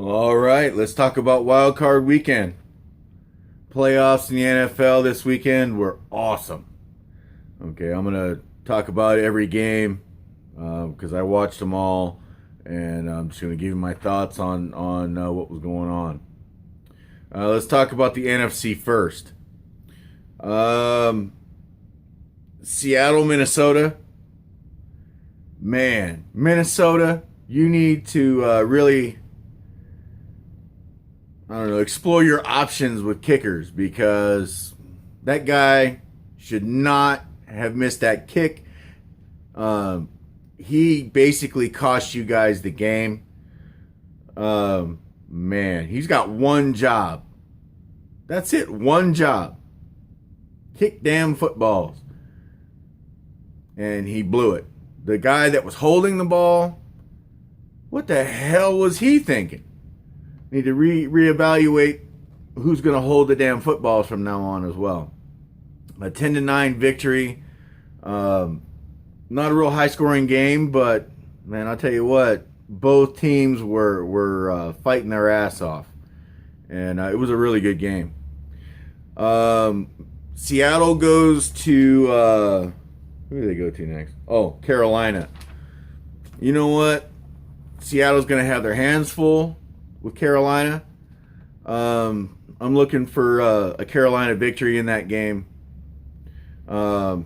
All right, let's talk about Wildcard weekend. Playoffs in the NFL this weekend were awesome. Okay, I'm gonna talk about every game because I watched them all, and I'm just gonna give you my thoughts on what was going on. Let's talk about the NFC first. Um, Seattle, Minnesota. Man, Minnesota, you need to really, I don't know, explore your options with kickers because that guy should not have missed that kick. He basically cost you guys the game. Man, he's got one job. That's it, one job. Kick damn footballs. And he blew it. The guy that was holding the ball, what the hell was he thinking? Need to reevaluate who's going to hold the damn footballs from now on as well. A 10-9 victory. Not a real high-scoring game, but man, I'll tell you what, both teams were fighting their ass off, and it was a really good game. Seattle goes to who do they go to next? Oh, Carolina. You know what? Seattle's going to have their hands full with Carolina. I'm looking for a Carolina victory in that game. I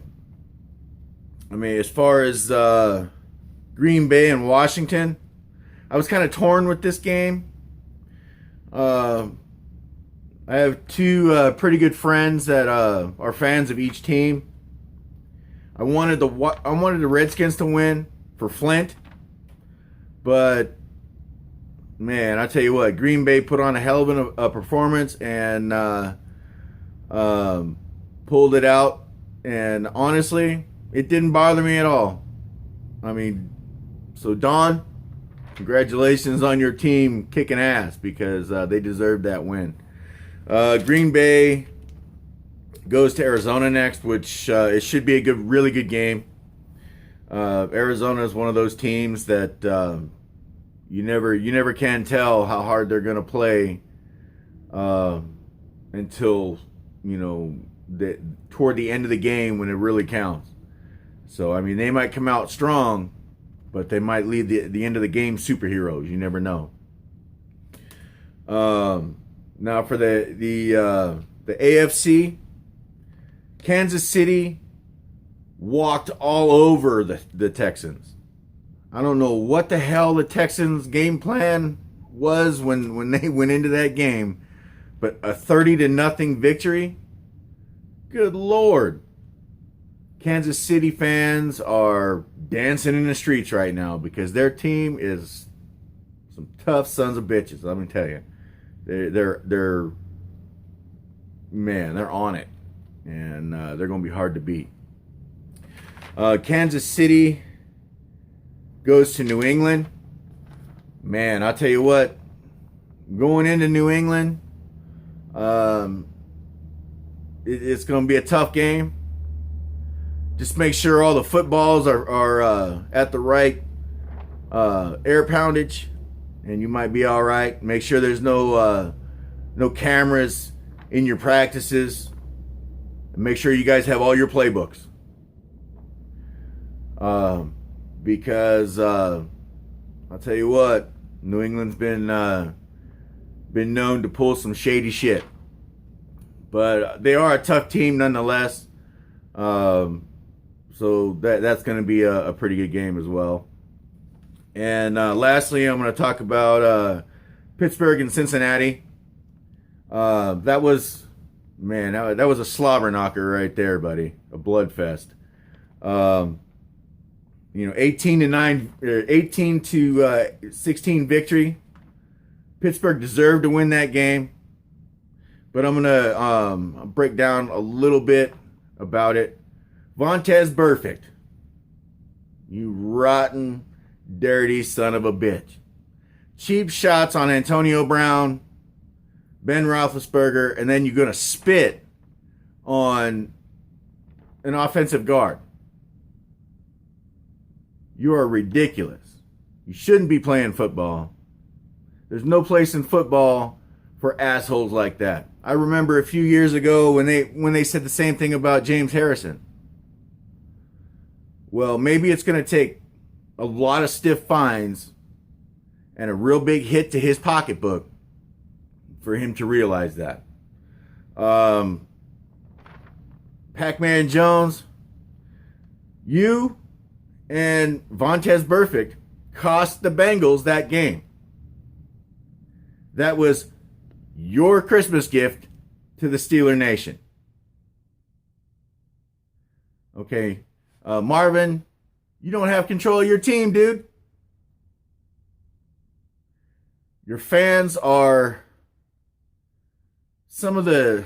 mean, as far as Green Bay and Washington, I was kind of torn with this game. I have two pretty good friends that are fans of each team. I wanted the Redskins to win for Flint, but man, I tell you what, Green Bay put on a hell of a performance and pulled it out. And honestly, it didn't bother me at all. I mean, so Don, congratulations on your team kicking ass because they deserved that win. Green Bay goes to Arizona next, which it should be a really good game. Arizona is one of those teams that you never can tell how hard they're going to play until toward the end of the game when it really counts. So I mean, they might come out strong, but they might leave the end of the game superheroes. You never know. Now for the AFC. Kansas City walked all over the Texans. I don't know what the hell the Texans' game plan was when they went into that game, but a 30-0 victory? Good Lord. Kansas City fans are dancing in the streets right now because their team is some tough sons of bitches, let me tell you. They're on it. And they're going to be hard to beat. Kansas City goes to New England. Man, I'll tell you what. Going into New England, it's going to be a tough game. Just make sure all the footballs are at the right air poundage, and you might be all right. Make sure there's no cameras in your practices. Make sure you guys have all your playbooks. Because I'll tell you what, New England's been known to pull some shady shit. But they are a tough team nonetheless. So that's going to be a pretty good game as well. And lastly, I'm going to talk about Pittsburgh and Cincinnati. That was a slobber knocker right there, buddy. A bloodfest. 18-16 victory. Pittsburgh deserved to win that game, but I'm gonna break down a little bit about it. Vontez Burfict, you rotten, dirty son of a bitch. Cheap shots on Antonio Brown, Ben Roethlisberger, and then you're going to spit on an offensive guard. You are ridiculous. You shouldn't be playing football. There's no place in football for assholes like that. I remember a few years ago when they said the same thing about James Harrison. Well, maybe it's going to take a lot of stiff fines and a real big hit to his pocketbook for him to realize that. Pac-Man Jones, you and Vontaze Burfict cost the Bengals that game. That was your Christmas gift to the Steeler Nation. Okay, Marvin, you don't have control of your team, dude. Your fans are some of the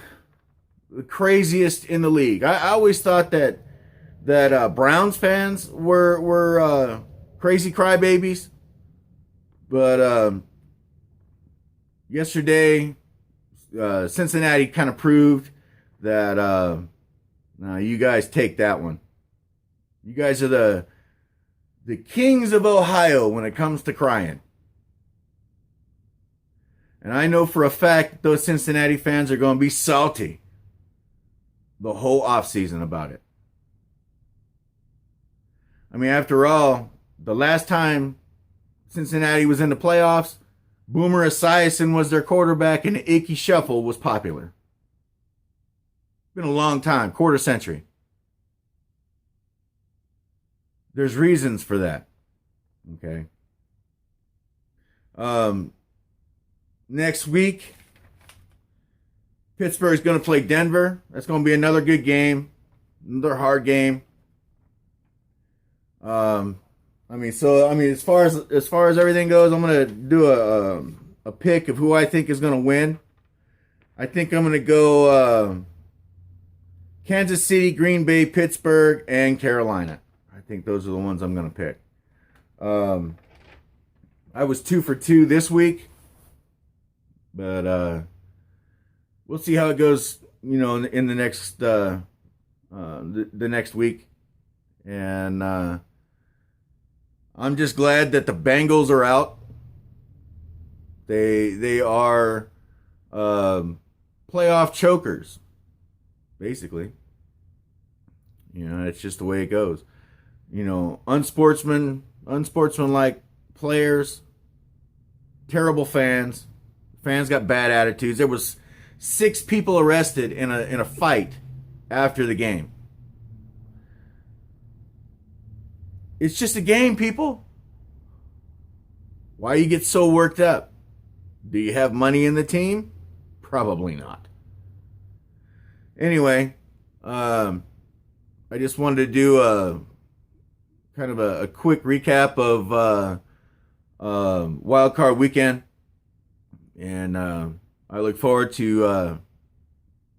craziest in the league. I always thought that Browns fans were crazy crybabies, but yesterday Cincinnati kind of proved that now you guys take that one. You guys are the kings of Ohio when it comes to crying. And I know for a fact those Cincinnati fans are going to be salty the whole offseason about it. I mean, after all, the last time Cincinnati was in the playoffs, Boomer Esiason was their quarterback and the Icky Shuffle was popular. Been a long time, quarter century. There's reasons for that. Okay. Next week, Pittsburgh's going to play Denver. That's going to be another good game, another hard game. As far as everything goes, I'm going to do a pick of who I think is going to win. I think I'm going to go Kansas City, Green Bay, Pittsburgh, and Carolina. I think those are the ones I'm going to pick. I was 2 for 2 this week, but we'll see how it goes. In the next the next week, and I'm just glad that the Bengals are out. They are playoff chokers, basically. It's just the way it goes. Unsportsmanlike players, terrible fans. Fans got bad attitudes. There was 6 people arrested in a fight after the game. It's just a game, people. Why you get so worked up? Do you have money in the team? Probably not. Anyway, I just wanted to do a kind of a quick recap of Wildcard weekend. And I look forward to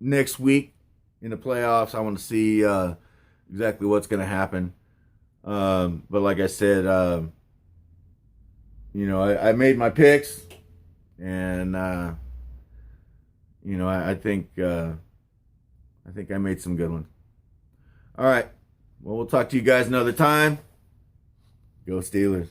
next week in the playoffs. I want to see exactly what's going to happen. But like I said, I made my picks, and I think I made some good ones. All right. Well, we'll talk to you guys another time. Go Steelers.